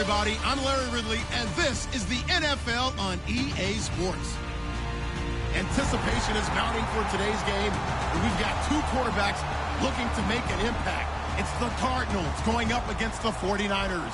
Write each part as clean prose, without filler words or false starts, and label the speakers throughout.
Speaker 1: everybody. I'm Larry Ridley, and this is the NFL on EA Sports. Anticipation is mounting for today's game, and we've got two quarterbacks looking to make an impact. It's the Cardinals going up against the 49ers.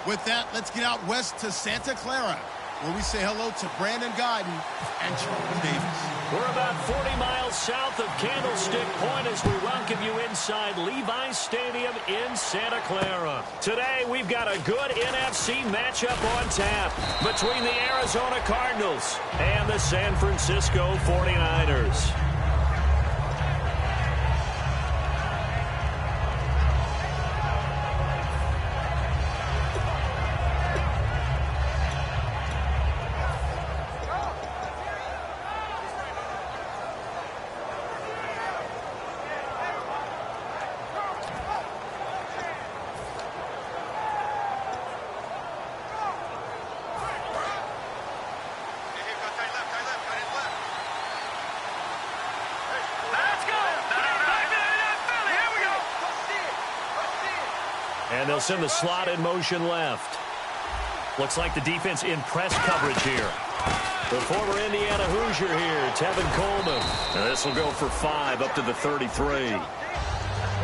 Speaker 1: With that, let's get out west to Santa Clara, where we say hello to Brandon Guyton and Charles Davis.
Speaker 2: We're about 40 miles south of Candlestick Point as we welcome you inside Levi's Stadium in Santa Clara. Today, we've got a good NFC matchup on tap between the Arizona Cardinals and the San Francisco 49ers. And they'll send the slot in motion left. Looks like the defense in press coverage here. The former Indiana Hoosier here, Tevin Coleman. And this will go for 5 up to the 33.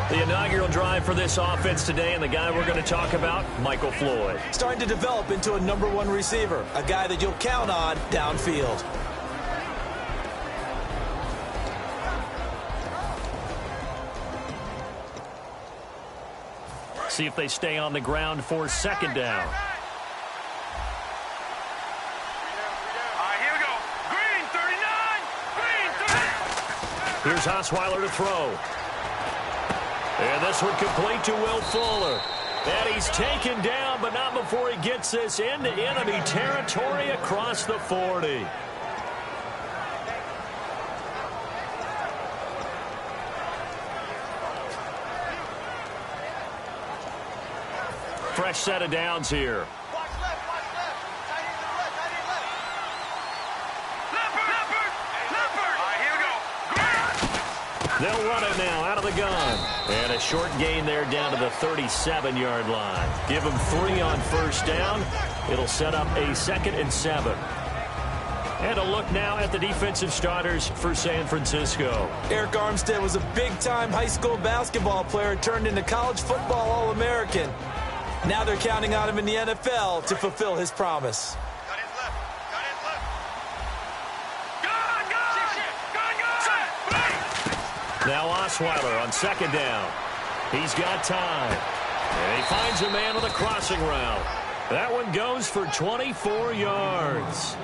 Speaker 2: The inaugural drive for this offense today, and the guy we're going to talk about, Michael Floyd.
Speaker 3: Starting to develop into a #1 receiver, a guy that you'll count on downfield.
Speaker 2: See if they stay on the ground for second down.
Speaker 4: Here we go. Green 39. Green 39.
Speaker 2: Here's Osweiler to throw. And this one complete to Will Fuller. And he's taken down, but not before he gets this into enemy territory across the 40. Fresh set of downs here.
Speaker 4: Watch left, watch left. Tight end to the left, tight end left. Leopard. Here we go.
Speaker 2: They'll run it now out of the gun. And a short gain there down to the 37-yard line. Give them 3 on first down. It'll set up a 2nd and 7. And a look now at the defensive starters for San Francisco.
Speaker 3: Eric Armstead was a big-time high school basketball player turned into college football All-American. Now they're counting on him in the NFL to fulfill his promise.
Speaker 4: Got his left. Got his left. Gun.
Speaker 2: Now Osweiler on second down. He's got time. And he finds a man on the crossing route. That one goes for 24 yards.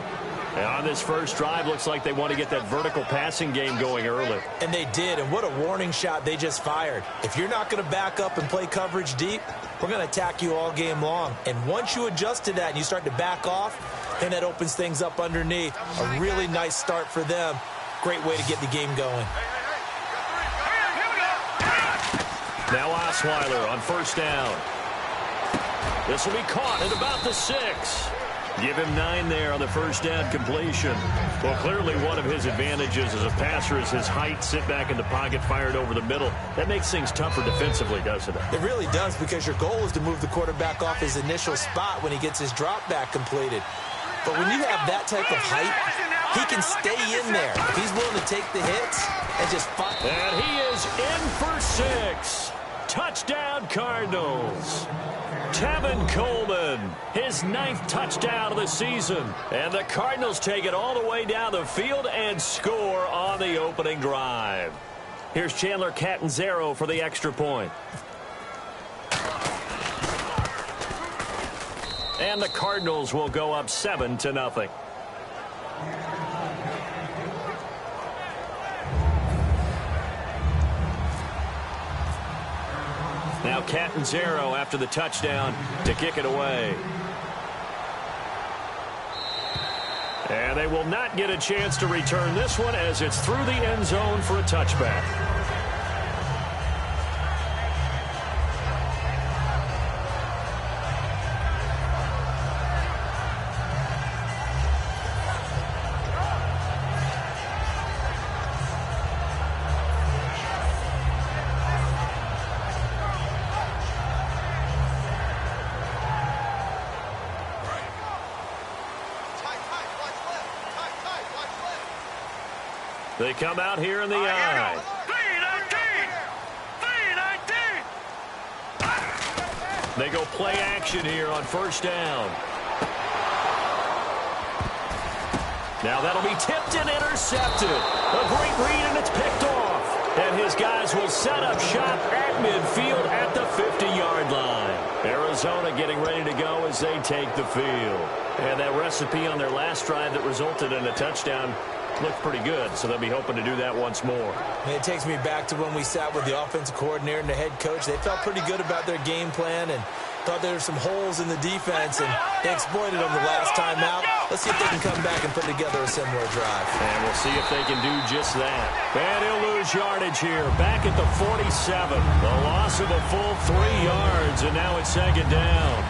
Speaker 2: And on this first drive, looks like they want to get that vertical passing game going early.
Speaker 3: And they did, and what a warning shot they just fired. If you're not going to back up and play coverage deep, we're going to attack you all game long. And once you adjust to that and you start to back off, then that opens things up underneath. A really nice start for them. Great way to get the game going.
Speaker 2: Now Osweiler on first down. This will be caught at about the 6. Give him 9 there on the first down completion. Well, clearly one of his advantages as a passer is his height. Sit back in the pocket, fired over the middle. That makes things tougher defensively, doesn't it?
Speaker 3: It really does, because your goal is to move the quarterback off his initial spot when he gets his drop back completed. But when you have that type of height, he can stay in there. He's willing to take the hits and just fight.
Speaker 2: And he is in for 6. Touchdown, Cardinals. Tevin Coleman, his 9th touchdown of the season. And the Cardinals take it all the way down the field and score on the opening drive. Here's Chandler Catanzaro for the extra point. And the Cardinals will go up 7-0. Now Catanzaro after the touchdown to kick it away. And they will not get a chance to return this one as it's through the end zone for a touchback. They come out here in the I.
Speaker 4: 3-19.
Speaker 2: They go play action here on first down. Now that'll be tipped and intercepted. A great read, and it's picked off. And his guys will set up shop at midfield at the 50-yard line. Arizona getting ready to go as they take the field. And that recipe on their last drive that resulted in a touchdown looked pretty good, so they'll be hoping to do that once more.
Speaker 3: And it takes me back to when we sat with the offensive coordinator and the head coach. They felt pretty good about their game plan and thought there were some holes in the defense, and they exploited them the last time out. Let's see if they can come back and put together a similar drive.
Speaker 2: And we'll see if they can do just that. And he'll lose yardage here, back at the 47. The loss of a full 3 yards, and now it's second down.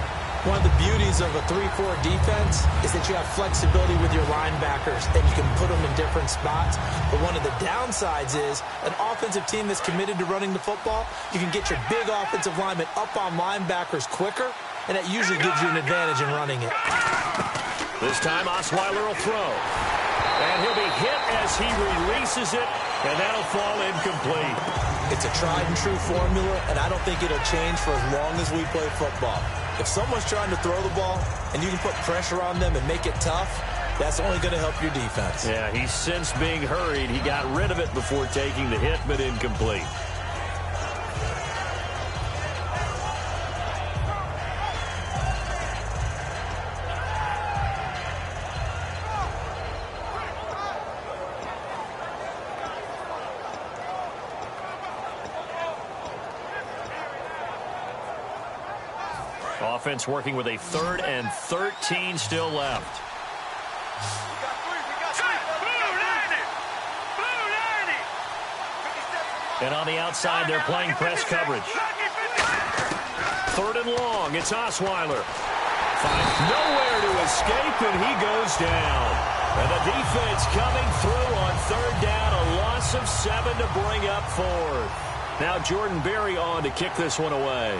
Speaker 3: One of the beauties of a 3-4 defense is that you have flexibility with your linebackers, and you can put them in different spots. But one of the downsides is an offensive team that's committed to running the football, you can get your big offensive linemen up on linebackers quicker, and that usually gives you an advantage in running it.
Speaker 2: This time Osweiler will throw. And he'll be hit as he releases it, and that'll fall incomplete.
Speaker 3: It's a tried-and-true formula, and I don't think it'll change for as long as we play football. If someone's trying to throw the ball and you can put pressure on them and make it tough, that's only going to help your defense.
Speaker 2: Yeah, he's since being hurried. He got rid of it before taking the hit, but incomplete. Offense working with a 3rd and 13 still left. And on the outside, they're playing press coverage. 3rd and long. It's Osweiler. Finds nowhere to escape, and he goes down. And the defense coming through on 3rd down. A loss of 7 to bring up 4th. Now Jordan Berry on to kick this one away.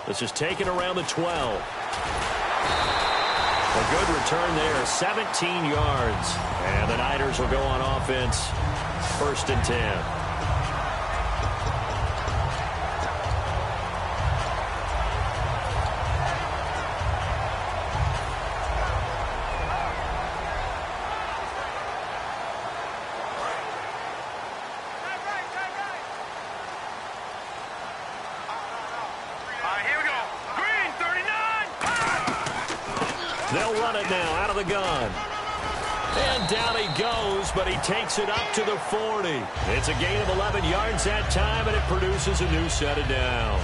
Speaker 2: This is taken around the 12. A good return there, 17 yards. And the Niners will go on offense, 1st and 10. They'll run it now out of the gun. And down he goes, but he takes it up to the 40. It's a gain of 11 yards that time, and it produces a new set of downs.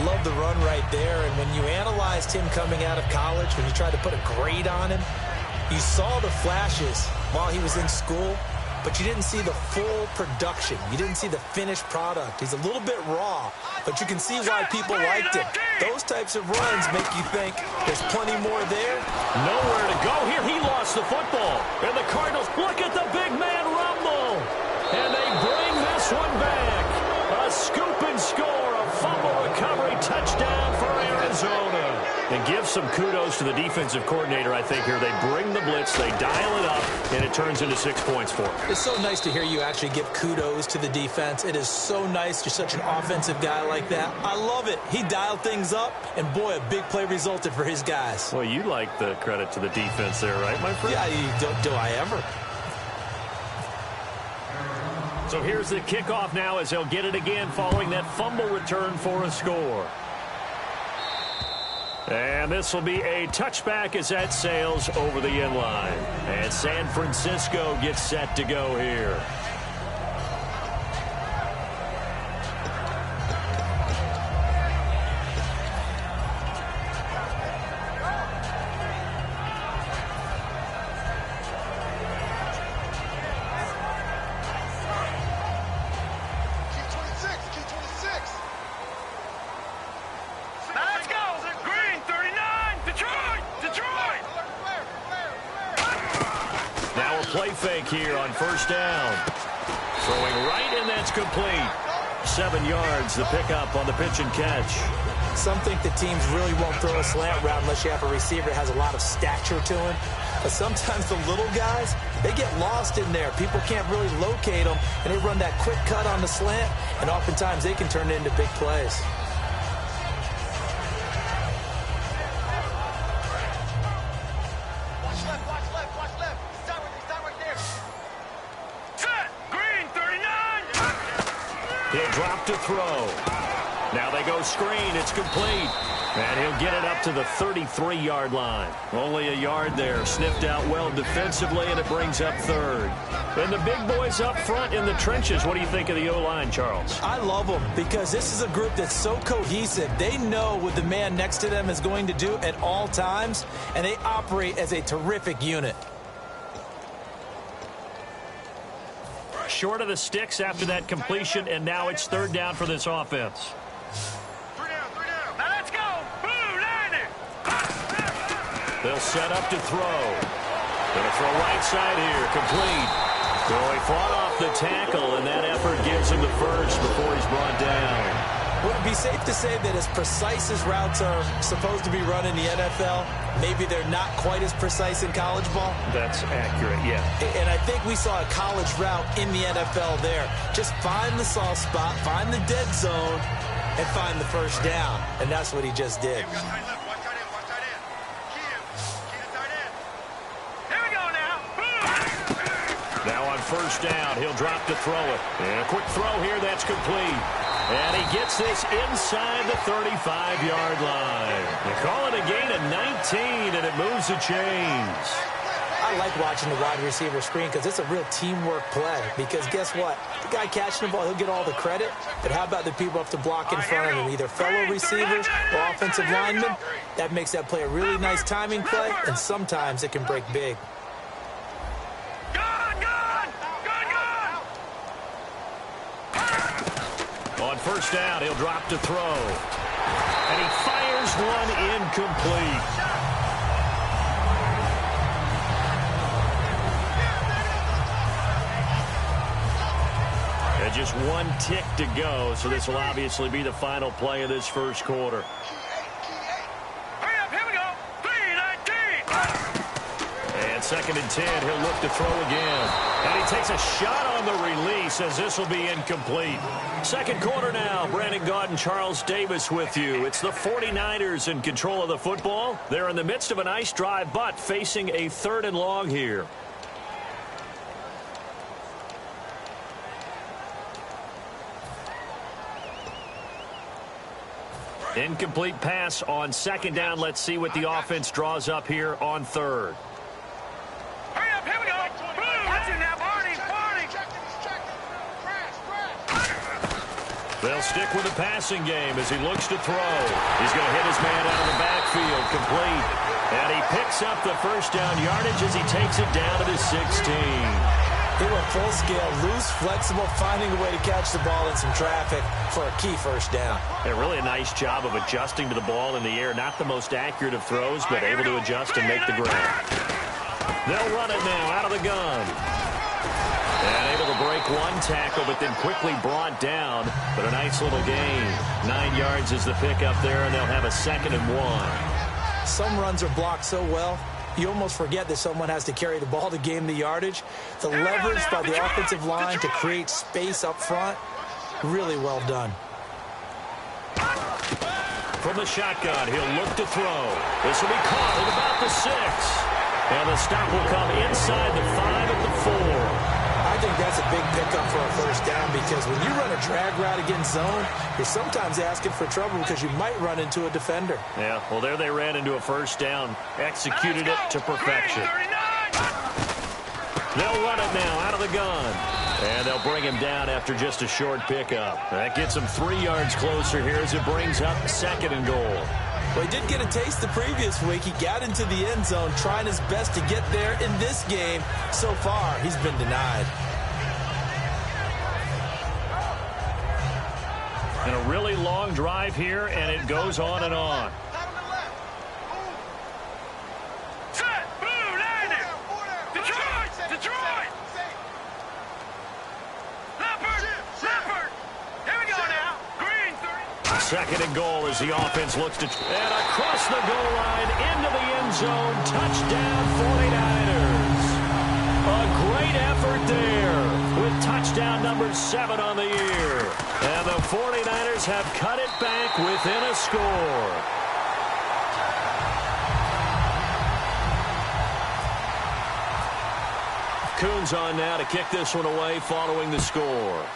Speaker 3: Love the run right there, and when you analyzed him coming out of college, when you tried to put a grade on him, you saw the flashes while he was in school, but you didn't see the full production. You didn't see the finished product. He's a little bit raw, but you can see why people liked him. Those types of runs make you think there's plenty more there.
Speaker 2: Nowhere to go here. He lost the football. And the Cardinals, look at the big man rumble. And they bring this one back. A scoop and score, a fumble recovery touchdown for Arizona. And give some kudos to the defensive coordinator, I think, here. They bring the blitz, they dial it up, and it turns into 6 points for them.
Speaker 3: It's so nice to hear you actually give kudos to the defense. It is so nice. You're such an offensive guy like that. I love it. He dialed things up, and boy, a big play resulted for his guys.
Speaker 2: Well, you like the credit to the defense there, right, my friend?
Speaker 3: Yeah, do I ever?
Speaker 2: So here's the kickoff now as they'll get it again following that fumble return for a score. And this will be a touchback as that sails over the end line. And San Francisco gets set to go here. play fake here on first down. Throwing right, and that's complete. 7 yards, the pickup on the pitch and catch.
Speaker 3: Some think the teams really won't throw a slant route unless you have a receiver that has a lot of stature to him. But sometimes the little guys, they get lost in there. People can't really locate them, and they run that quick cut on the slant, and oftentimes they can turn it into big plays.
Speaker 4: Watch left. Start right there. Set. Green, 39.
Speaker 2: He'll drop to throw. Now they go screen. It's complete. And he'll get it up to the 33-yard line. Only a yard there. Sniffed out well defensively, and it brings up third. And the big boys up front in the trenches. What do you think of the O-line, Charles?
Speaker 3: I love them because this is a group that's so cohesive. They know what the man next to them is going to do at all times, and they operate as a terrific unit.
Speaker 2: Short of the sticks after that completion, and now it's third down for this offense. They'll set up to throw. Going to throw right side here. Complete. So he fought off the tackle, and that effort gives him the first before he's brought down.
Speaker 3: Would it be safe to say that as precise as routes are supposed to be run in the NFL, maybe they're not quite as precise in college ball?
Speaker 2: That's accurate, yeah.
Speaker 3: And I think we saw a college route in the NFL there. Just find the soft spot, find the dead zone, and find the first down. And that's what he just did.
Speaker 2: Now on first down, he'll drop to throw it. And a quick throw here, that's complete. And he gets this inside the 35-yard line. They call it a gain of 19, and it moves the chains.
Speaker 3: I like watching the wide receiver screen because it's a real teamwork play. Because guess what? The guy catching the ball, he'll get all the credit. But how about the people up to block in front of him, either fellow receivers or offensive linemen? That makes that play a really nice timing play, and sometimes it can break big.
Speaker 2: On first down, he'll drop to throw. And he fires one incomplete. And just one tick to go, so this will obviously be the final play of this first quarter.
Speaker 4: Hurry up, here we go. 3-19.
Speaker 2: And second and 10, he'll look to throw again. And he takes a shot on the release as this will be incomplete. Second quarter now. Brandon Gaudin and Charles Davis with you. It's the 49ers in control of the football. They're in the midst of a nice drive, but facing a third and long here. Incomplete pass on second down. Let's see what the offense draws up here on third.
Speaker 4: Hurry up, here we go. Watch it now, Barney.
Speaker 2: They'll stick with the passing game as he looks to throw. He's going to hit his man out of the backfield, complete. And he picks up the first down yardage as he takes it down to the 16.
Speaker 3: They were full scale, loose, flexible, finding a way to catch the ball in some traffic for a key first down.
Speaker 2: And really a nice job of adjusting to the ball in the air. Not the most accurate of throws, but able to adjust and make the grab. They'll run it now out of the gun. And able to break one tackle, but then quickly brought down. But a nice little gain. 9 yards is the pickup there, and they'll have a 2nd and 1.
Speaker 3: Some runs are blocked so well, you almost forget that someone has to carry the ball to gain the yardage. The leverage by the offensive line to create space up front, really well done.
Speaker 2: From the shotgun, he'll look to throw. This will be caught at about the 6. And the stop will come inside the 5 at the 4.
Speaker 3: I think that's a big pickup for a first down because when you run a drag route against zone, you're sometimes asking for trouble because you might run into a defender.
Speaker 2: Yeah, well, there they ran into a first down. Executed it to perfection. They'll run it now out of the gun. And they'll bring him down after just a short pickup. That gets him 3 yards closer here as it brings up 2nd and goal.
Speaker 3: Well, he did get a taste the previous week. He got into the end zone trying his best to get there in this game. So far, he's been denied.
Speaker 2: And a really long drive here, and it goes on and on.
Speaker 4: Set, blue, landing. Detroit.
Speaker 2: Second and goal as the offense looks to... And across the goal line into the end zone. Touchdown 49ers. A great effort there with touchdown number 7 on the year. And the 49ers have cut it back within a score. Coons on now to kick this one away following the score.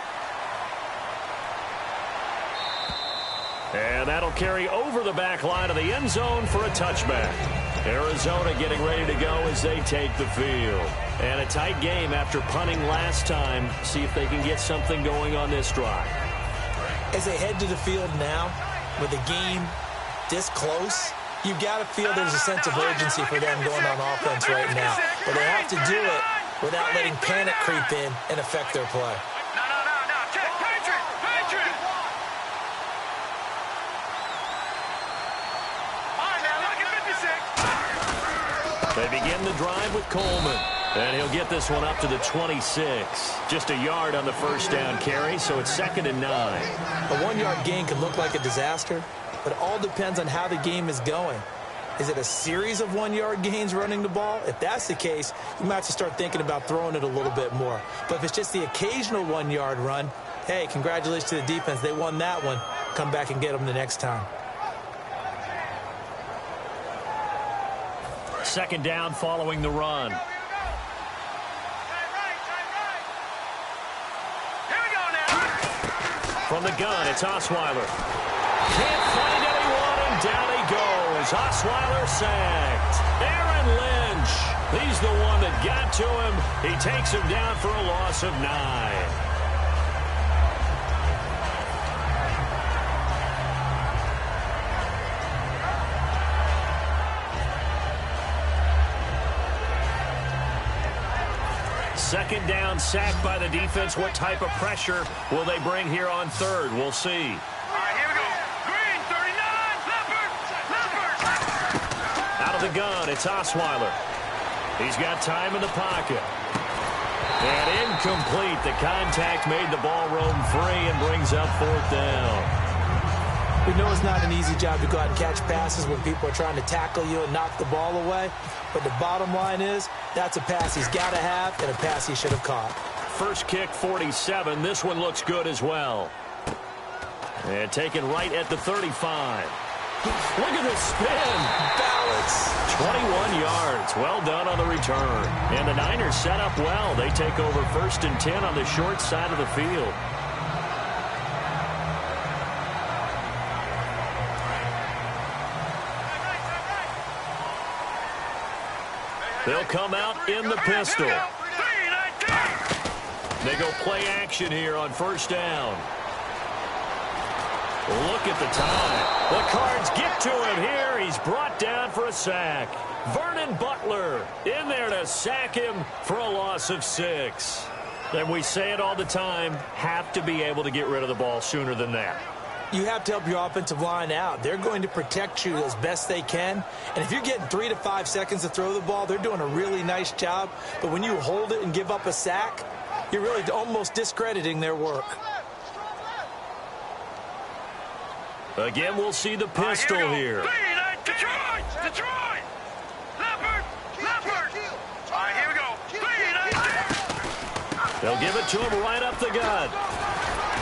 Speaker 2: And that'll carry over the back line of the end zone for a touchback. Arizona getting ready to go as they take the field. And a tight game after punting last time. See if they can get something going on this drive.
Speaker 3: As they head to the field now, with the game this close, you've got to feel there's a sense of urgency for them going on offense right now. But they have to do it without letting panic creep in and affect their play.
Speaker 2: They begin the drive with Coleman. And he'll get this one up to the 26. Just a yard on the first down carry, so it's 2nd and 9.
Speaker 3: A 1-yard gain can look like a disaster, but it all depends on how the game is going. Is it a series of 1-yard gains running the ball? If that's the case, you might have to start thinking about throwing it a little bit more. But if it's just the occasional 1-yard run, hey, congratulations to the defense. They won that one. Come back and get them the next time.
Speaker 2: Second down following the run. From the gun, it's Osweiler. Can't find anyone, and down he goes. Osweiler sacked. Aaron Lynch. He's the one that got to him. He takes him down for a loss of 9. Second down, sacked by the defense. What type of pressure will they bring here on third? We'll see.
Speaker 4: All right, here we go. Green, 39, Leopard.
Speaker 2: Out of the gun, it's Osweiler. He's got time in the pocket. And incomplete. The contact made the ball roam free and brings up 4th down.
Speaker 3: We know it's not an easy job to go out and catch passes when people are trying to tackle you and knock the ball away. But the bottom line is, that's a pass he's got to have and a pass he should have caught.
Speaker 2: First kick, 47. This one looks good as well. And taken right at the 35. Look at this spin.
Speaker 3: Balance.
Speaker 2: 21 yards. Well done on the return. And the Niners set up well. They take over 1st and 10 on the short side of the field. They'll come out in the pistol. They go play action here on 1st down. Look at the time. The Cards get to him here. He's brought down for a sack. Vernon Butler in there to sack him for a loss of 6. And we say it all the time, have to be able to get rid of the ball sooner than that.
Speaker 3: You have to help your offensive line out. They're going to protect you as best they can. And if you're getting 3 to 5 seconds to throw the ball, they're doing a really nice job. But when you hold it and give up a sack, you're really almost discrediting their work.
Speaker 2: Again, we'll see the pistol here.
Speaker 4: Detroit! Detroit! Leopard! Leopard! All right, here we go.
Speaker 2: They'll give it to him right up the gut.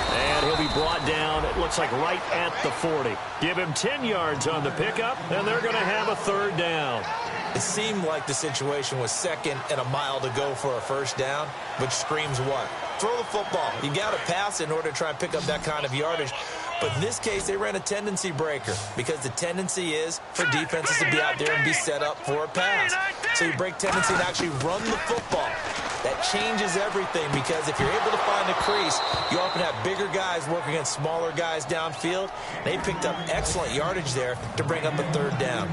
Speaker 2: And he'll be brought down, it looks like right at the 40. Give him 10 yards on the pickup, and they're going to have a 3rd down.
Speaker 3: It seemed like the situation was 2nd and a mile to go for a 1st down, which screams what? Throw the football. You got to pass in order to try and pick up that kind of yardage. But in this case, they ran a tendency breaker because the tendency is for defenses to be out there and be set up for a pass. So you break tendency and actually run the football. That changes everything because if you're able to find a crease, you often have bigger guys working against smaller guys downfield. They picked up excellent yardage there to bring up a 3rd down.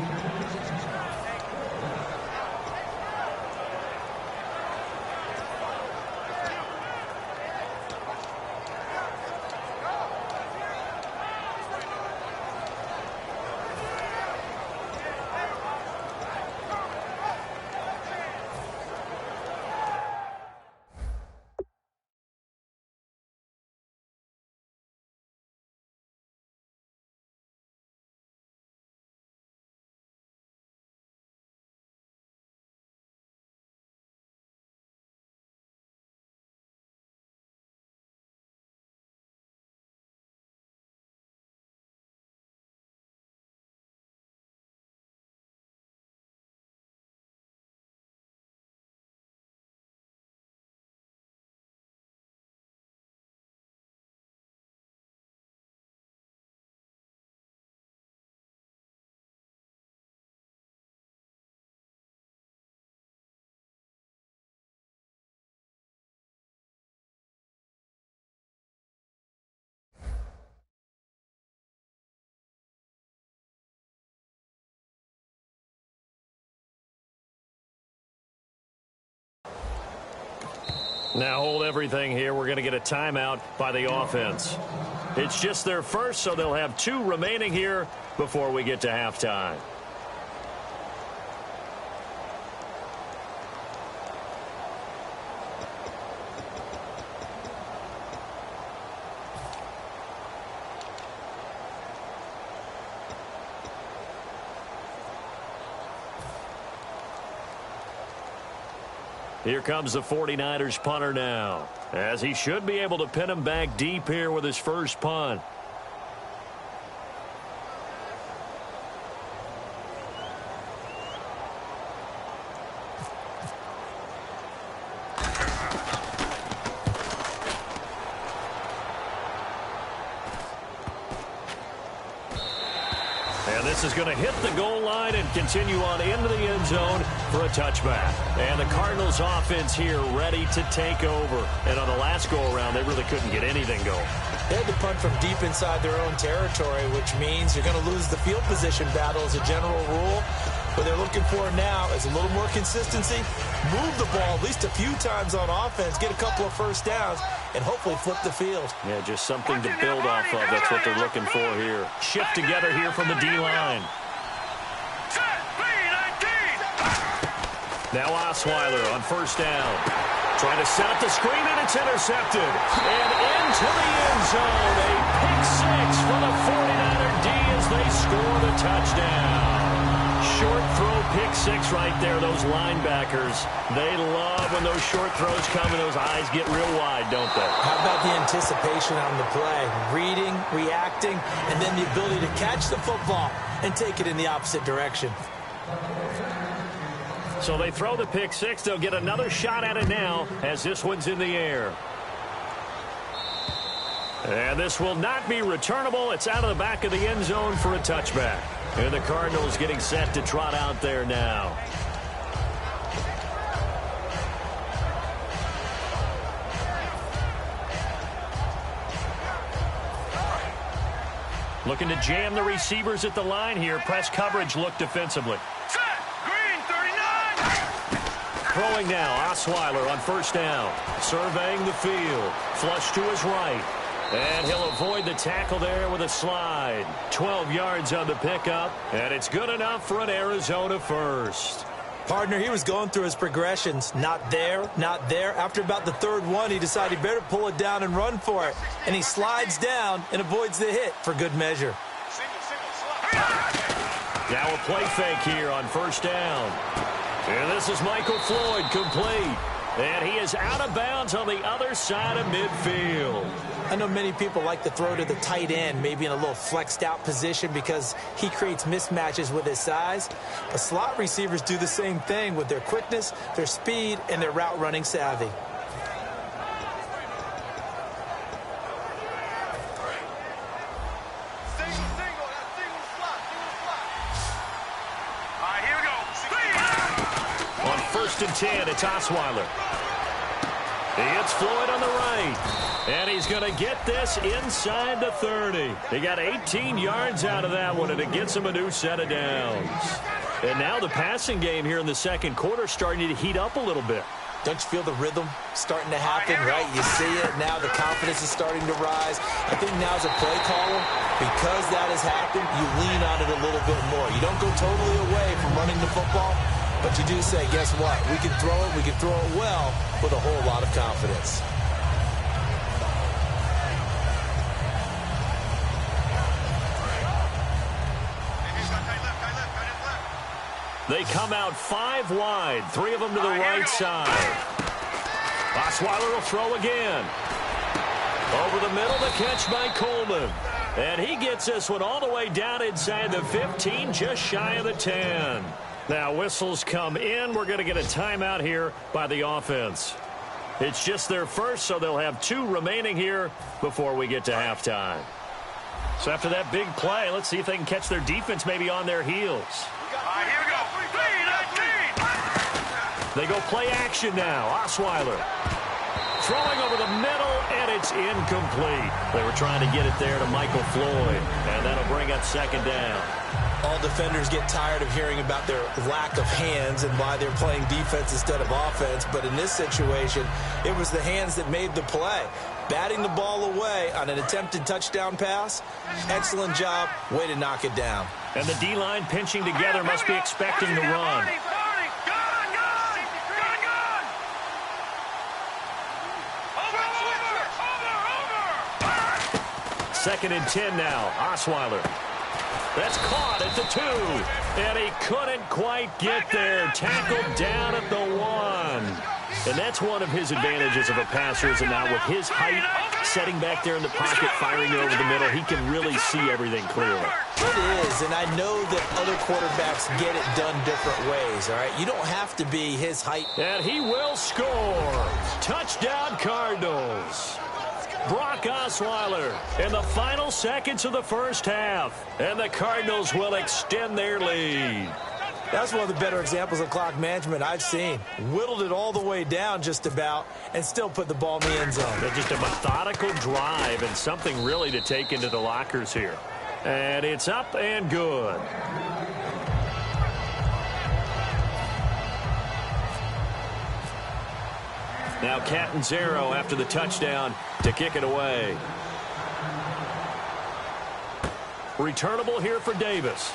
Speaker 2: Now hold everything here. We're going to get a timeout by the offense. It's just their first, so they'll have 2 remaining here before we get to halftime. Here comes the 49ers punter now, as he should be able to pin him back deep here with his first punt. And this is going to hit the goal line and continue on into the end zone for a touchback. And the Cardinals offense here ready to take over. And on the last go-around, they really couldn't get anything going.
Speaker 3: They had to punt from deep inside their own territory, which means you're going to lose the field position battle as a general rule. What they're looking for now is a little more consistency, move the ball at least a few times on offense, get a couple of first downs, and hopefully flip the field.
Speaker 2: Yeah, just something to build off of. That's what they're looking for here. Shift together here from the D-line. Now Osweiler on first down. Trying to set up the screen, and it's intercepted. And into the end zone. A pick 6 for the 49er D as they score the touchdown. Short throw pick 6 right there. Those linebackers, they love when those short throws come and those eyes get real wide, don't they?
Speaker 3: How about the anticipation on the play? Reading, reacting, and then the ability to catch the football and take it in the opposite direction.
Speaker 2: So they throw the pick 6. They'll get another shot at it now as this one's in the air. And this will not be returnable. It's out of the back of the end zone for a touchback. And the Cardinals getting set to trot out there now. Looking to jam the receivers at the line here. Press coverage look defensively. Throwing now, Osweiler on first down. Surveying the field. Flush to his right. And he'll avoid the tackle there with a slide. 12 yards on the pickup. And it's good enough for an Arizona first.
Speaker 3: Partner, he was going through his progressions. Not there, not there. After about the third one, he decided he better pull it down and run for it. And he slides down and avoids the hit for good measure.
Speaker 2: Now a play fake here on first down. And this is Michael Floyd, complete. And he is out of bounds on the other side of midfield.
Speaker 3: I know many people like to throw to the tight end, maybe in a little flexed out position because he creates mismatches with his size. But slot receivers do the same thing with their quickness, their speed, and their route running savvy.
Speaker 2: On 1st and 10, it's Osweiler. He hits Floyd on the right. And he's going to get this inside the 30. He got 18 yards out of that one, and it gets him a new set of downs. And now the passing game here in the second quarter starting to heat up a little bit.
Speaker 3: Don't you feel the rhythm starting to happen, right? You see it now. The confidence is starting to rise. I think now as a play caller, because that has happened, you lean on it a little bit more. You don't go totally away from running the football, but you do say, guess what? We can throw it well with a whole lot of confidence.
Speaker 2: They come out 5 wide, 3 of them to the right side. Osweiler will throw again. Over the middle, the catch by Coleman. And he gets this one all the way down inside the 15, just shy of the 10. Now whistles come in. We're going to get a timeout here by the offense. It's just their first, so they'll have 2 remaining here before we get to halftime. So after that big play, let's see if they can catch their defense maybe on their heels.
Speaker 4: Here we go.
Speaker 2: They go play action now. Osweiler throwing over the middle, and it's incomplete. They were trying to get it there to Michael Floyd, and that'll bring up 2nd down.
Speaker 3: All defenders get tired of hearing about their lack of hands and why they're playing defense instead of offense. But in this situation, it was the hands that made the play. Batting the ball away on an attempted touchdown pass. Excellent job. Way to knock it down.
Speaker 2: And the D-line pinching together must be expecting the run. Second and 10 now. Osweiler. That's caught at the 2. And he couldn't quite get there. Tackled down at the 1. And that's one of his advantages of a passer, is now with his height, setting back there in the pocket, firing it over the middle, he can really see everything clearly.
Speaker 3: It is, and I know that other quarterbacks get it done different ways, all right? You don't have to be his height.
Speaker 2: And he will score. Touchdown, Cardinals. Brock Osweiler in the final seconds of the first half. And the Cardinals will extend their lead.
Speaker 3: That's one of the better examples of clock management I've seen. Whittled it all the way down just about and still put the ball in the end zone.
Speaker 2: Just a methodical drive and something really to take into the lockers here. And it's up and good. Now Catanzaro after the touchdown to kick it away. Returnable here for Davis.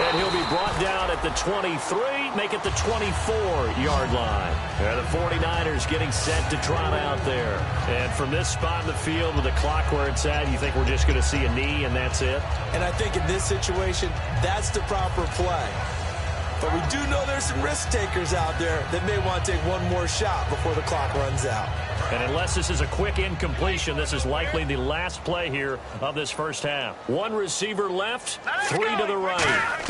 Speaker 2: And he'll be brought down at the 23, make it the 24-yard line. And the 49ers getting set to trot out there. And from this spot in the field with the clock where it's at, you think we're just going to see a knee and that's it?
Speaker 3: And I think in this situation, that's the proper play. But we do know there's some risk takers out there that may want to take one more shot before the clock runs out.
Speaker 2: And unless this is a quick incompletion, this is likely the last play here of this first half. One receiver left, 3 to the right.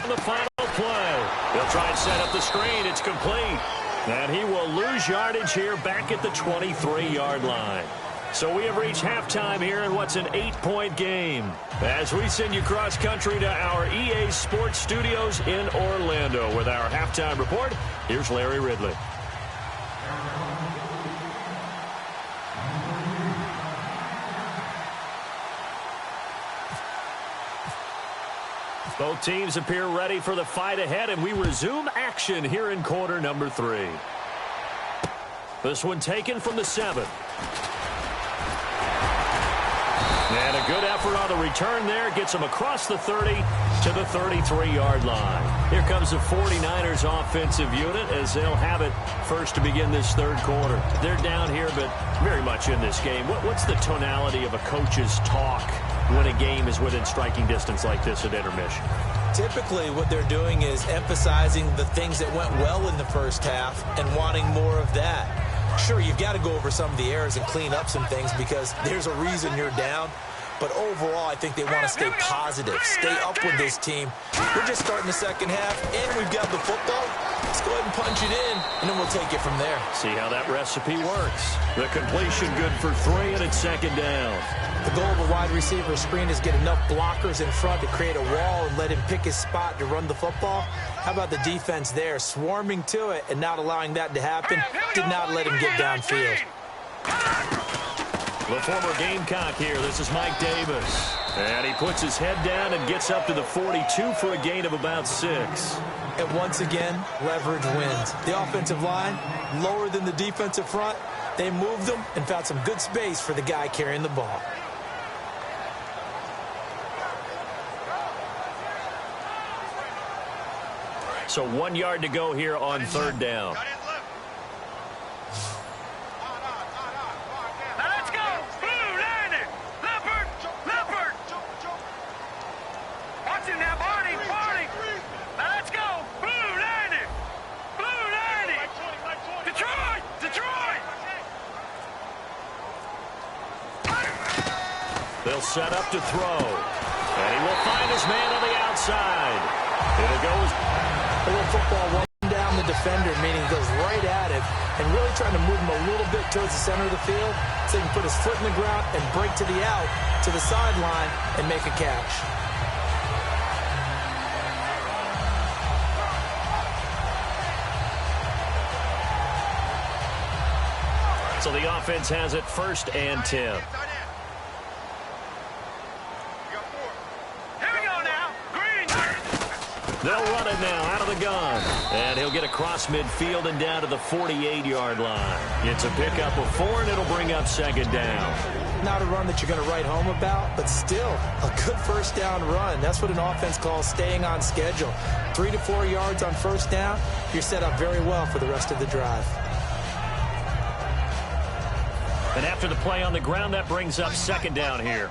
Speaker 2: The final play. They'll try and set up the screen. It's complete. And he will lose yardage here back at the 23-yard line. So we have reached halftime here in what's an 8-point game. As we send you cross-country to our EA Sports Studios in Orlando with our halftime report, here's Larry Ridley. Both teams appear ready for the fight ahead, and we resume action here in quarter number 3. This one taken from the 7. And a good effort on the return there. Gets him across the 30 to the 33-yard line. Here comes the 49ers offensive unit as they'll have it first to begin this third quarter. They're down here, but very much in this game. What's the tonality of a coach's talk when a game is within striking distance like this at intermission?
Speaker 3: Typically, what they're doing is emphasizing the things that went well in the first half and wanting more of that. Sure, you've got to go over some of the errors and clean up some things because there's a reason you're down. But overall, I think they want to stay positive, stay up with this team. We're just starting the second half, and we've got the football. Let's go ahead and punch it in, and then we'll take it from there.
Speaker 2: See how that recipe works. The completion good for 3, and it's second down.
Speaker 3: The goal of a wide receiver screen is get enough blockers in front to create a wall and let him pick his spot to run the football. How about the defense there, swarming to it and not allowing that to happen? Did not let him get downfield.
Speaker 2: The former Gamecock here. This is Mike Davis. And he puts his head down and gets up to the 42 for a gain of about 6.
Speaker 3: And once again, leverage wins. The offensive line, lower than the defensive front. They moved them and found some good space for the guy carrying the ball.
Speaker 2: So 1 yard to go here on third down. They'll set up to throw. And he will find his man on the outside. It'll go.
Speaker 3: A little football run down the defender, meaning he goes right at him and really trying to move him a little bit towards the center of the field so he can put his foot in the ground and break to the out, to the sideline, and make a catch.
Speaker 2: So the offense has it 1st and 10. They'll run it now out of the gun. And he'll get across midfield and down to the 48-yard line. It's a pickup of 4, and it'll bring up second down.
Speaker 3: Not a run that you're going to write home about, but still a good first down run. That's what an offense calls staying on schedule. 3 to 4 yards on first down, you're set up very well for the rest of the drive.
Speaker 2: And after the play on the ground, that brings up second down here.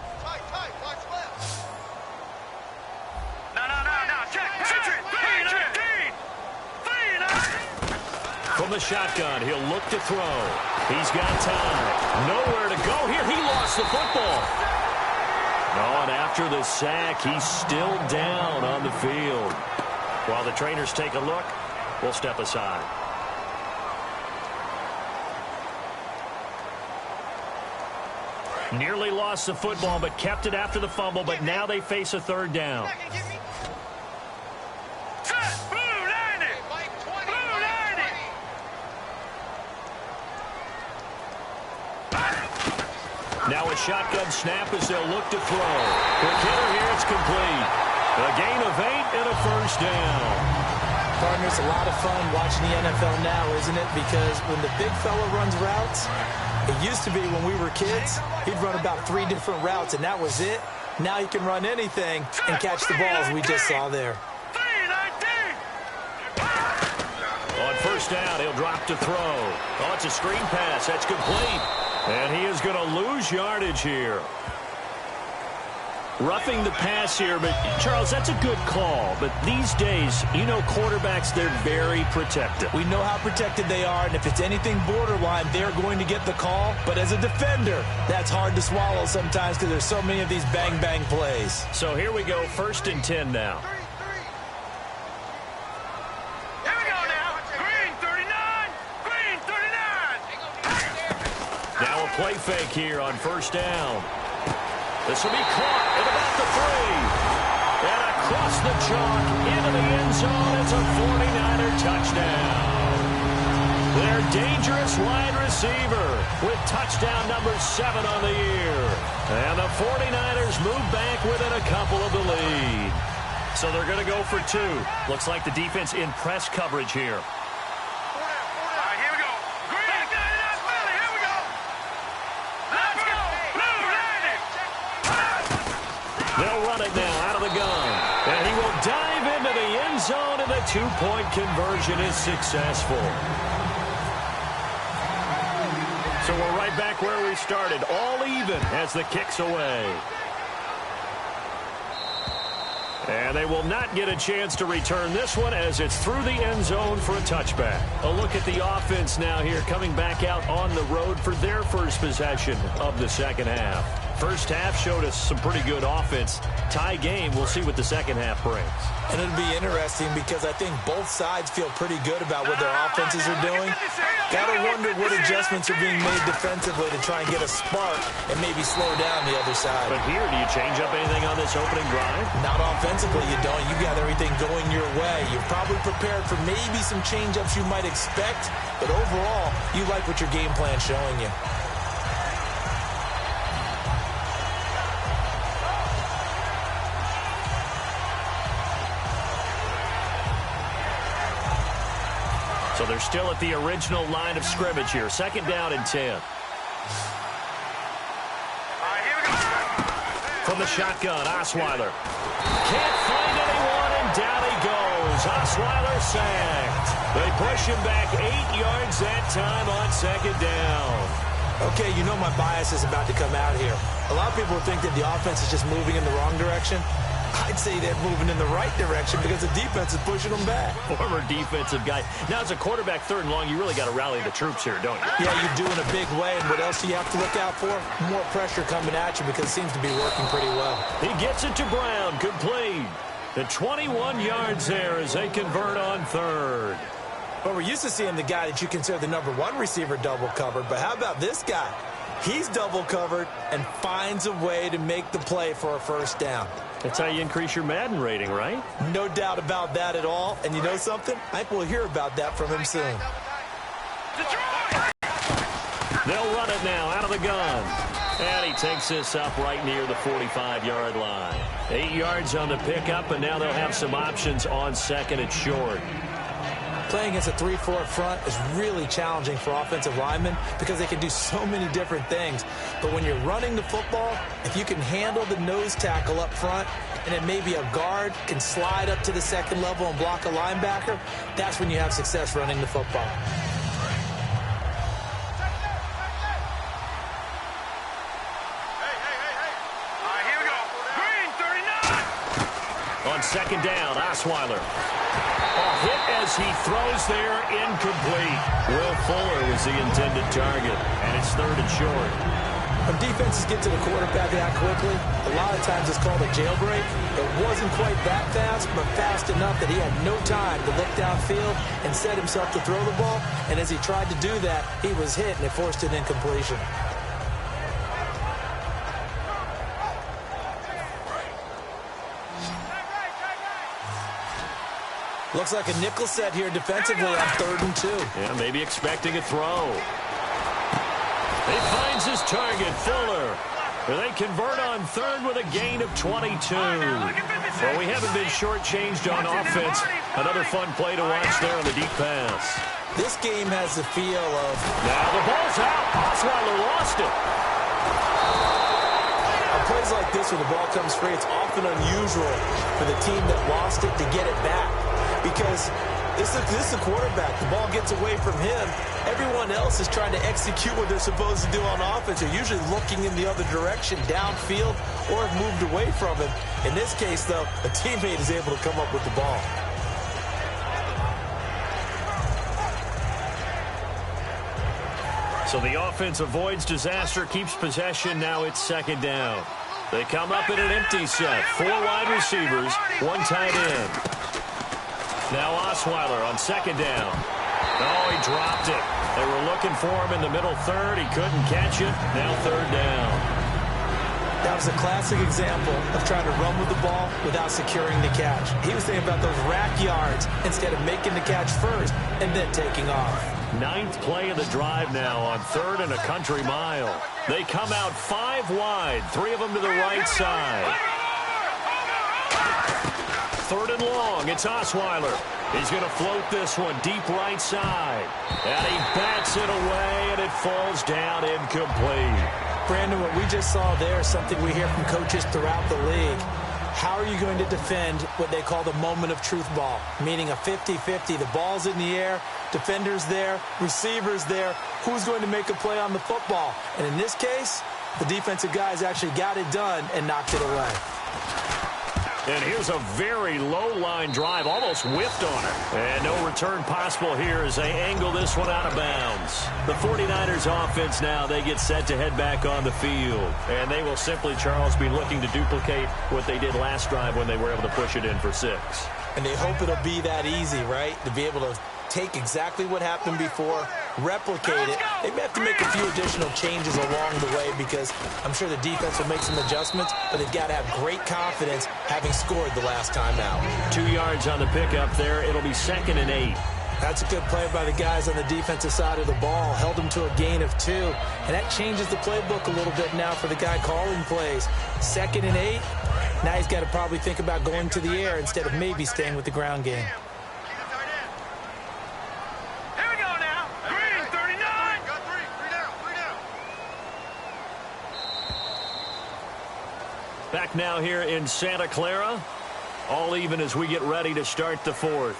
Speaker 2: From the shotgun, he'll look to throw. He's got time. Nowhere to go here. He lost the football. Oh, and after the sack, he's still down on the field. While the trainers take a look, we'll step aside. Nearly lost the football, but kept it after the fumble, but now they face a third down. Now a shotgun snap as they'll look to throw. Quick hitter here, it's complete. A gain of 8 and a first down.
Speaker 3: Partners, a lot of fun watching the NFL now, isn't it? Because when the big fella runs routes, it used to be when we were kids, he'd run about 3 different routes, and that was it. Now he can run anything and catch the balls we just saw there.
Speaker 2: On first down, he'll drop to throw. Oh, it's a screen pass. That's complete. And he is going to lose yardage here. Roughing the pass here, but Charles, that's a good call. But these days, you know, quarterbacks, they're very protective.
Speaker 3: We know how protected they are, and if it's anything borderline, they're going to get the call. But as a defender, that's hard to swallow sometimes because there's so many of these bang-bang plays.
Speaker 2: So here we go, 1st and 10 now. Now a play fake here on first down. This will be caught at about the 3. And across the chalk into the end zone. It's a 49er touchdown. Their dangerous wide receiver with touchdown number 7 on the year. And the 49ers move back within a couple of the lead. So they're going to go for 2. Looks like the defense in press coverage here. They'll run it now out of the gun. And he will dive into the end zone, and the 2-point conversion is successful. So we're right back where we started, all even as the kick's away. And they will not get a chance to return this one as it's through the end zone for a touchback. A look at the offense now here, coming back out on the road for their first possession of the second half. First half showed us some pretty good offense. Tie game, we'll see what the second half brings.
Speaker 3: And it'll be interesting because I think both sides feel pretty good about what their offenses are doing. Got to wonder what adjustments are being made defensively to try and get a spark and maybe slow down the other side.
Speaker 2: But here, do you change up anything on this opening drive?
Speaker 3: Not offensively, you don't. You got everything going your way. You're probably prepared for maybe some change-ups you might expect, but overall, you like what your game plan's showing you.
Speaker 2: So they're still at the original line of scrimmage here. Second down and 10. From the shotgun, Osweiler. Can't find anyone, and down he goes. Osweiler sacked. They push him back 8 yards that time on second down.
Speaker 3: Okay, you know my bias is about to come out here. A lot of people think that the offense is just moving in the wrong direction. I'd say they're moving in the right direction because the defense is pushing them back.
Speaker 2: Former defensive guy. Now, as a quarterback, 3rd and long, you really got to rally the troops here, don't you?
Speaker 3: Yeah, you do in a big way. And what else do you have to look out for? More pressure coming at you because it seems to be working pretty well.
Speaker 2: He gets it to Brown, complete. The 21 yards there as they convert on 3rd.
Speaker 3: But we're used to seeing the guy that you consider the number 1 receiver double covered. But how about this guy? He's double covered and finds a way to make the play for a first down.
Speaker 2: That's how you increase your Madden rating, right?
Speaker 3: No doubt about that at all. And you know something? I think we'll hear about that from him soon.
Speaker 2: They'll run it now out of the gun. And he takes this up right near the 45-yard line. 8 yards on the pickup, and now they'll have some options on second and short.
Speaker 3: Playing against a 3-4 front is really challenging for offensive linemen because they can do so many different things. But when you're running the football, if you can handle the nose tackle up front, and then maybe a guard can slide up to the second level and block a linebacker, that's when you have success running the football.
Speaker 4: Here we go. Green, 39.
Speaker 2: On second down, Osweiler. A hit as he throws there, incomplete. Will Fuller was the intended target, and it's third and short.
Speaker 3: When defenses get to the quarterback that quickly, a lot of times it's called a jailbreak. It wasn't quite that fast, but fast enough that he had no time to look downfield and set himself to throw the ball. And as he tried to do that, he was hit, and it forced an incompletion. Looks like a nickel set here defensively on 3rd and 2.
Speaker 2: Yeah, maybe expecting a throw. He finds his target, Fuller. They convert on 3rd with a gain of 22. Well, we haven't been shortchanged on offense. Another fun play to watch there on the deep pass.
Speaker 3: This game has the feel of...
Speaker 2: Now the ball's out. Osweiler lost it.
Speaker 3: On plays like this where the ball comes free, it's often unusual for the team that lost it to get it back. Because this is a quarterback. The ball gets away from him. Everyone else is trying to execute what they're supposed to do on offense. They're usually looking in the other direction, downfield, or have moved away from him. In this case, though, a teammate is able to come up with the ball.
Speaker 2: So the offense avoids disaster, keeps possession. Now it's second down. They come up in an empty set. 4 wide receivers, 1 tight end. Now Osweiler on second down. Oh, he dropped it. They were looking for him in the middle 3rd. He couldn't catch it. Now 3rd down.
Speaker 3: That was a classic example of trying to run with the ball without securing the catch. He was thinking about those rack yards instead of making the catch first and then taking off.
Speaker 2: 9th play of the drive now on 3rd and a country mile. They come out 5 wide, 3 of them to the right side. 3rd and long, it's Osweiler. He's going to float this one deep right side. And he bats it away, and it falls down incomplete.
Speaker 3: Brandon, what we just saw there is something we hear from coaches throughout the league. How are you going to defend what they call the moment of truth ball, meaning a 50-50? The ball's in the air, defender's there, receiver's there. Who's going to make a play on the football? And in this case, the defensive guys actually got it done and knocked it away.
Speaker 2: And here's a very low-line drive, almost whipped on it. And no return possible here as they angle this one out of bounds. The 49ers offense now, they get set to head back on the field. And they will simply, Charles, be looking to duplicate what they did last drive when they were able to push it in for 6.
Speaker 3: And they hope it'll be that easy, right? To be able to take exactly what happened before, replicate it. They may have to make a few additional changes along the way because I'm sure the defense will make some adjustments, but they've got to have great confidence having scored the last time out.
Speaker 2: 2 yards on the pickup there. It'll be 2nd and 8.
Speaker 3: That's a good play by the guys on the defensive side of the ball. Held them to a gain of 2. And that changes the playbook a little bit now for the guy calling plays. 2nd and 8. Now he's got to probably think about going to the air instead of maybe staying with the ground game.
Speaker 2: Back now here in Santa Clara. All even as we get ready to start the 4th.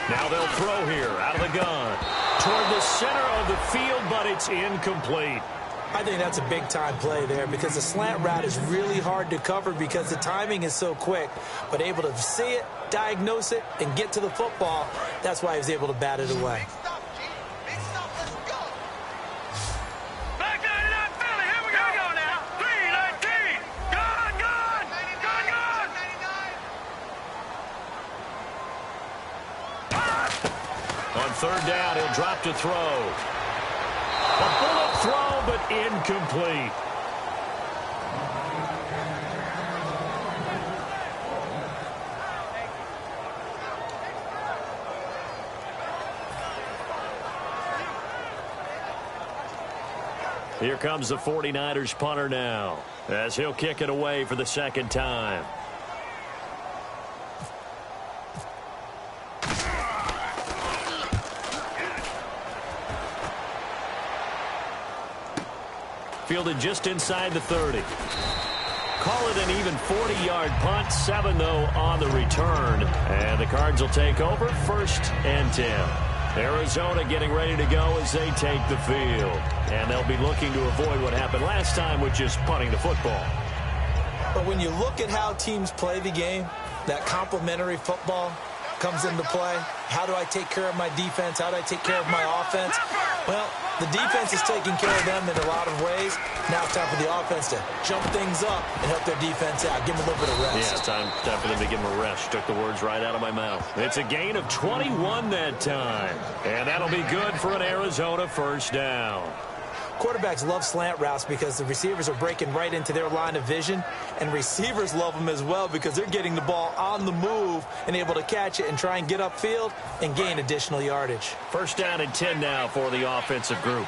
Speaker 2: Now they'll throw here out of the gun. Toward the center of the field, but it's incomplete.
Speaker 3: I think that's a big-time play there because the slant route is really hard to cover because the timing is so quick. But able to see it, diagnose it, and get to the football, that's why he was able to bat it away.
Speaker 2: On third down, he'll drop to throw. A bullet throw, but incomplete. Here comes the 49ers punter now, as he'll kick it away for the second time. Fielded just inside the 30. Call it an even 40-yard punt. 7, though, on the return. And the Cards will take over, 1st and 10. Arizona getting ready to go as they take the field. And they'll be looking to avoid what happened last time, which is punting the football.
Speaker 3: But when you look at how teams play the game, that complementary football comes into play. How do I take care of my defense? How do I take care of my offense? Well, the defense is taking care of them in a lot of ways. Now it's time for the offense to jump things up and help their defense out. Give them a little bit of rest.
Speaker 2: Yeah, time for them to give them a rest. Took the words right out of my mouth. It's a gain of 21 that time. And that'll be good for an Arizona 1st down.
Speaker 3: Quarterbacks love slant routes because the receivers are breaking right into their line of vision, and receivers love them as well because they're getting the ball on the move and able to catch it and try and get upfield and gain additional yardage.
Speaker 2: 1st down and 10 now for the offensive group.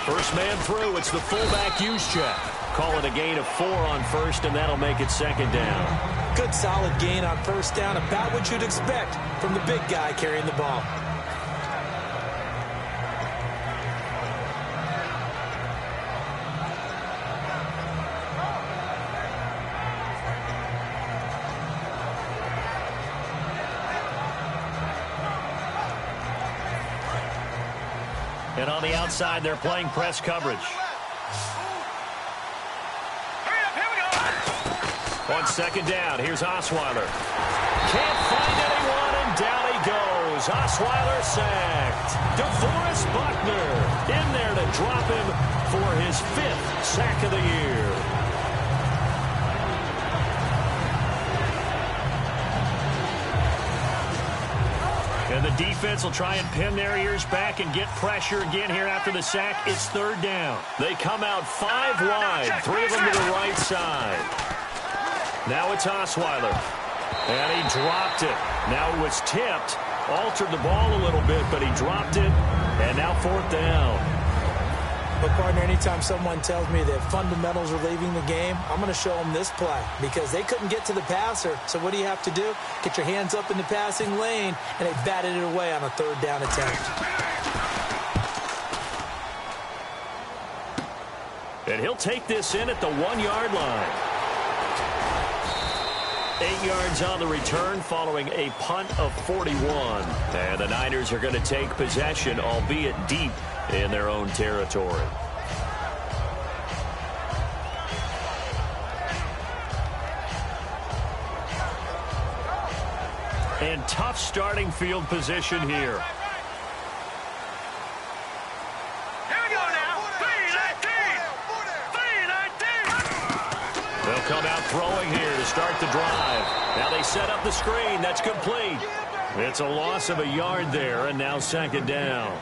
Speaker 2: First man through, it's the fullback Juszczyk. Call it a gain of 4 on 1st, and that'll make it 2nd down.
Speaker 3: Good solid gain on 1st down, about what you'd expect from the big guy carrying the ball.
Speaker 2: And on the outside, they're playing press coverage. On 2nd down, here's Osweiler. Can't find anyone, and down he goes. Osweiler sacked. DeForest Buckner in there to drop him for his 5th sack of the year. And the defense will try and pin their ears back and get pressure again here after the sack. It's 3rd down. They come out 5 wide, 3 of them to the right side. Now it's Osweiler. And he dropped it. Now it was tipped. Altered the ball a little bit, but he dropped it. And now 4th down.
Speaker 3: But, partner, anytime someone tells me that fundamentals are leaving the game, I'm going to show them this play because they couldn't get to the passer. So what do you have to do? Get your hands up in the passing lane, and they batted it away on a 3rd down attempt.
Speaker 2: And he'll take this in at the 1-yard line. 8 yards on the return following a punt of 41. And the Niners are going to take possession, albeit deep in their own territory. And tough starting field position here. They'll come out throwing here to start the drive. Now they set up the screen. That's complete. It's a loss of a yard there, and now 2nd down.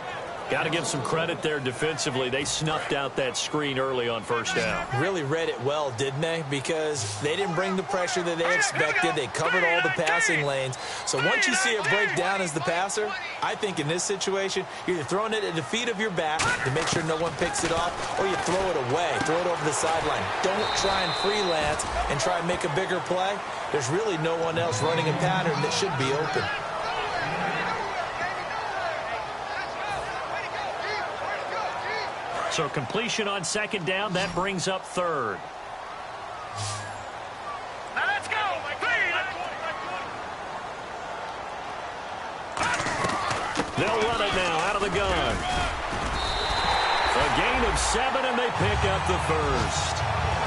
Speaker 2: Got to give some credit there defensively. They snuffed out that screen early on 1st down.
Speaker 3: Really read it well, didn't they? Because they didn't bring the pressure that they expected. They covered all the passing lanes. So once you see it break down as the passer, I think in this situation, you're either throwing it at the feet of your back to make sure no one picks it off, or you throw it away, throw it over the sideline. Don't try and freelance and try and make a bigger play. There's really no one else running a pattern that should be open.
Speaker 2: So completion on 2nd down, that brings up 3rd.
Speaker 4: Now let's go.
Speaker 2: They'll run it now out of the gun. A gain of 7, and they pick up the 1st.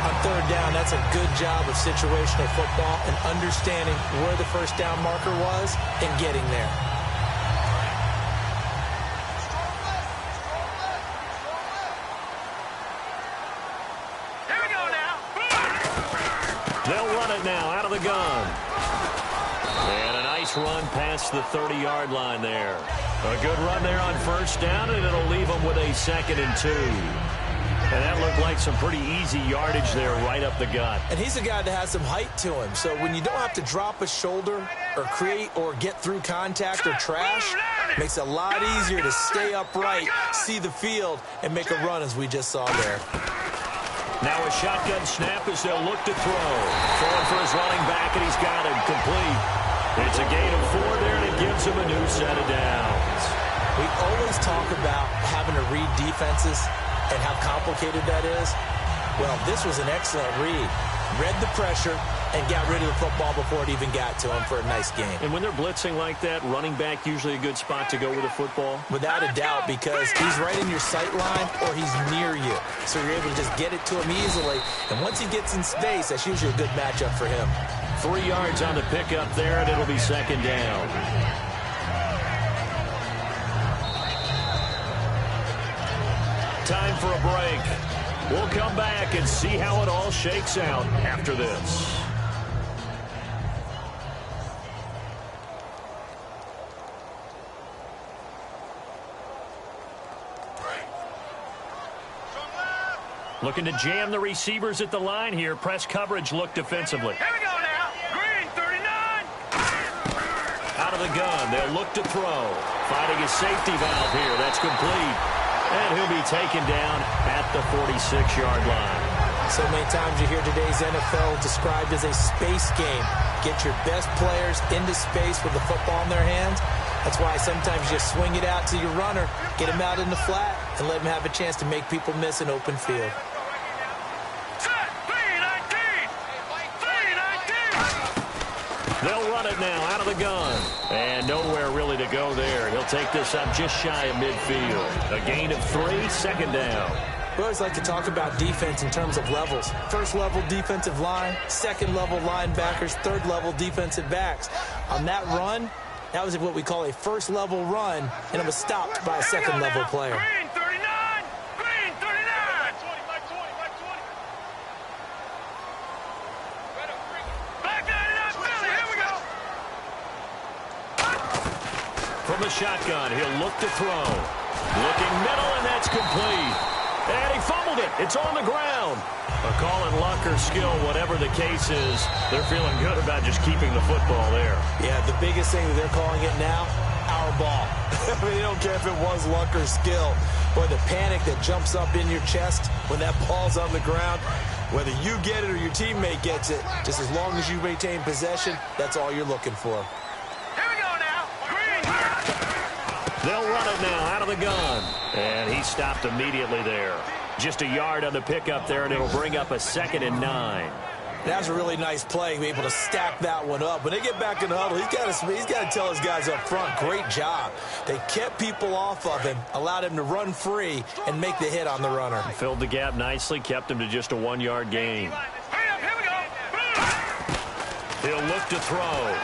Speaker 3: On 3rd down, that's a good job of situational football and understanding where the 1st down marker was and getting there.
Speaker 2: They'll run it now out of the gun. And a nice run past the 30-yard line there. A good run there on first down, and it'll leave them with a 2nd and 2. And that looked like some pretty easy yardage there right up the gut.
Speaker 3: And he's a guy that has some height to him. So when you don't have to drop a shoulder or create or get through contact or trash, it makes it a lot easier to stay upright, see the field, and make a run as we just saw there.
Speaker 2: Now a shotgun snap as they'll look to throw. Throwing for his running back, and he's got it complete. It's a gain of 4 there, and it gives him a new set of downs.
Speaker 3: We always talk about having to read defenses and how complicated that is. Well, this was an excellent read. Read the pressure and got rid of the football before it even got to him for a nice game.
Speaker 2: And when they're blitzing like that, running back usually a good spot to go with the football?
Speaker 3: Without a doubt, because he's right in your sight line or he's near you. So you're able to just get it to him easily. And once he gets in space, that's usually a good matchup for him.
Speaker 2: 3 yards on the pickup there, and it'll be 2nd down. Time for a break. We'll come back and see how it all shakes out after this. Looking to jam the receivers at the line here. Press coverage look defensively.
Speaker 4: Here we go now. Green, 39.
Speaker 2: Out of the gun. They'll look to throw. Finding his safety valve here. That's complete. And he'll be taken down at the 46-yard line.
Speaker 3: So many times you hear today's NFL described as a space game. Get your best players into space with the football in their hands. That's why sometimes you just swing it out to your runner, get him out in the flat, and let him have a chance to make people miss an open field.
Speaker 2: They'll run it now out of the gun. And nowhere really to go there. He'll take this up just shy of midfield. A gain of 3, 2nd down.
Speaker 3: We always like to talk about defense in terms of levels. First level defensive line, second level linebackers, third level defensive backs. On that run, that was what we call a first level run, and it was stopped by a second level player.
Speaker 4: Green, 39. Green, 39. Back 99, Philly. Here we go.
Speaker 2: From the shotgun, he'll look to throw. Looking middle, and that's complete. And he fumbled it. It's on the ground. A call in luck or skill, whatever the case is, they're feeling good about just keeping the football there.
Speaker 3: Yeah, the biggest thing that they're calling it now, our ball. I mean, they don't care if it was luck or skill. Boy, the panic that jumps up in your chest when that ball's on the ground, whether you get it or your teammate gets it, just as long as you maintain possession, that's all you're looking for.
Speaker 4: Here we go now. Green.
Speaker 2: They'll run it now out of the gun. And he stopped immediately there. Just a yard on the pickup there, and it'll bring up a 2nd and 9.
Speaker 3: That was a really nice play, be able to stack that one up. When they get back in the huddle, he's got to tell his guys up front, great job. They kept people off of him, allowed him to run free and make the hit on the runner.
Speaker 2: Filled the gap nicely, kept him to just a 1-yard gain.
Speaker 4: Hurry up, here we go.
Speaker 2: He'll look to throw.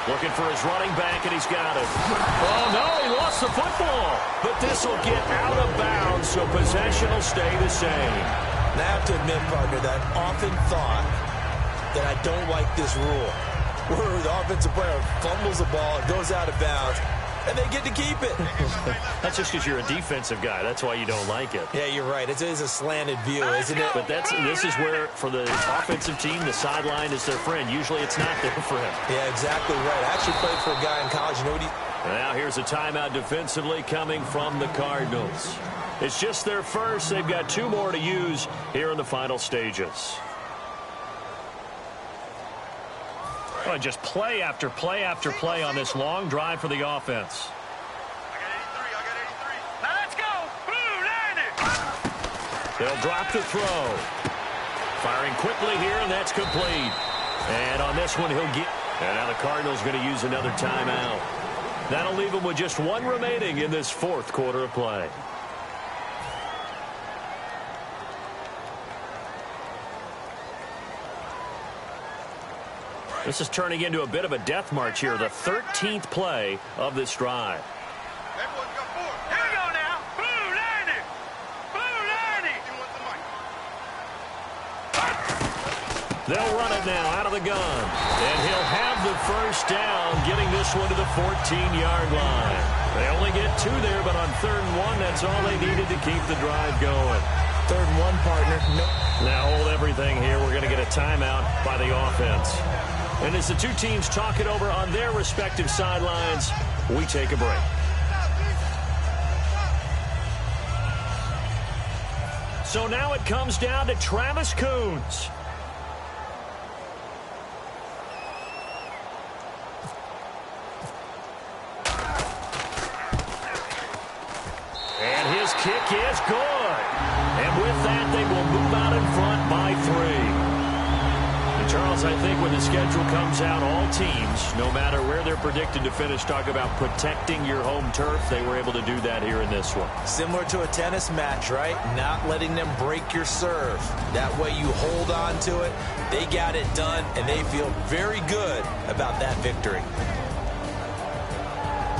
Speaker 2: Looking for his running back, and he's got it. Oh, no, he lost the football. But this will get out of bounds, so possession will stay the same.
Speaker 3: And I have to admit, partner, that I've often thought that I don't like this rule, where the offensive player fumbles the ball, it goes out of bounds, and they get to keep it.
Speaker 2: That's just because you're a defensive guy. That's why you don't like it.
Speaker 3: Yeah, you're right. It is a slanted view, isn't it?
Speaker 2: But this is where, for the offensive team, the sideline is their friend. Usually it's not there for him.
Speaker 3: Yeah, exactly right. I actually played for a guy in college. You know what he...
Speaker 2: Now here's a timeout defensively coming from the Cardinals. It's just their first. They've got 2 more to use here in the final stages. Oh, just play after play after play on this long drive for the offense.
Speaker 4: I got 83. Now let's go. Blue, 90.
Speaker 2: They'll drop the throw. Firing quickly here, and that's complete. And on this one, he'll get... And now the Cardinals going to use another timeout. That'll leave them with just 1 remaining in this 4th quarter of play. This is turning into a bit of a death march here, the 13th play of this drive.
Speaker 4: Everyone's got 4. Here we go now. Blue, 90. Blue, 90.
Speaker 2: They'll run it now out of the gun. And he'll have the first down, getting this one to the 14-yard line. They only get 2 there, but on 3rd and 1, that's all they needed to keep the drive going.
Speaker 3: 3rd and 1, partner. Nope.
Speaker 2: Now hold everything here. We're going to get a timeout by the offense. And as the two teams talk it over on their respective sidelines, we take a break. So now it comes down to Travis Coons. And his kick is good. And with that, they will move out in front by 3. And Charles, I think when the schedule comes out, all teams, no matter where they're predicted to finish, talk about protecting your home turf. They were able to do that here in this one.
Speaker 3: Similar to a tennis match, right? Not letting them break your serve. That way you hold on to it. They got it done, and they feel very good about that victory.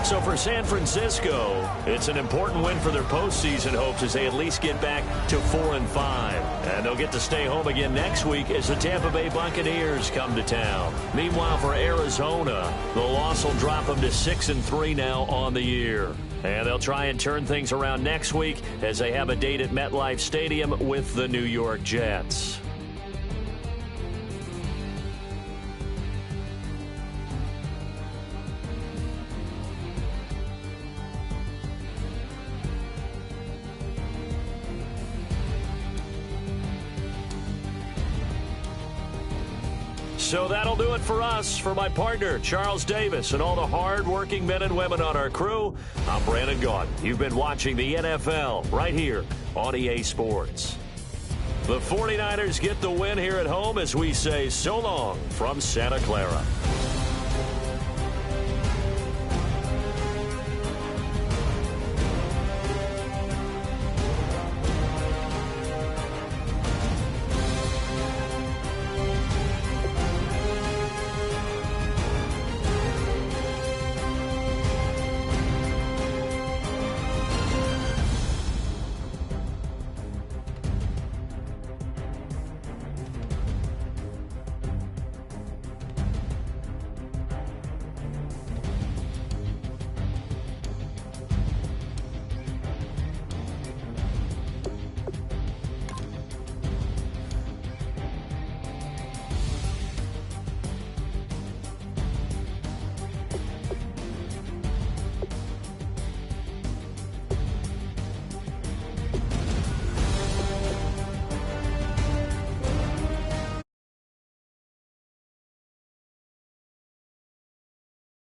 Speaker 2: So for San Francisco, it's an important win for their postseason hopes as they at least get back to 4-5. And they'll get to stay home again next week as the Tampa Bay Buccaneers come to town. Meanwhile, for Arizona, the loss will drop them to 6-3 now on the year. And they'll try and turn things around next week as they have a date at MetLife Stadium with the New York Jets. So that'll do it for us. For my partner, Charles Davis, and all the hard-working men and women on our crew, I'm Brandon Gaudin. You've been watching the NFL right here on EA Sports. The 49ers get the win here at home as we say so long from Santa Clara.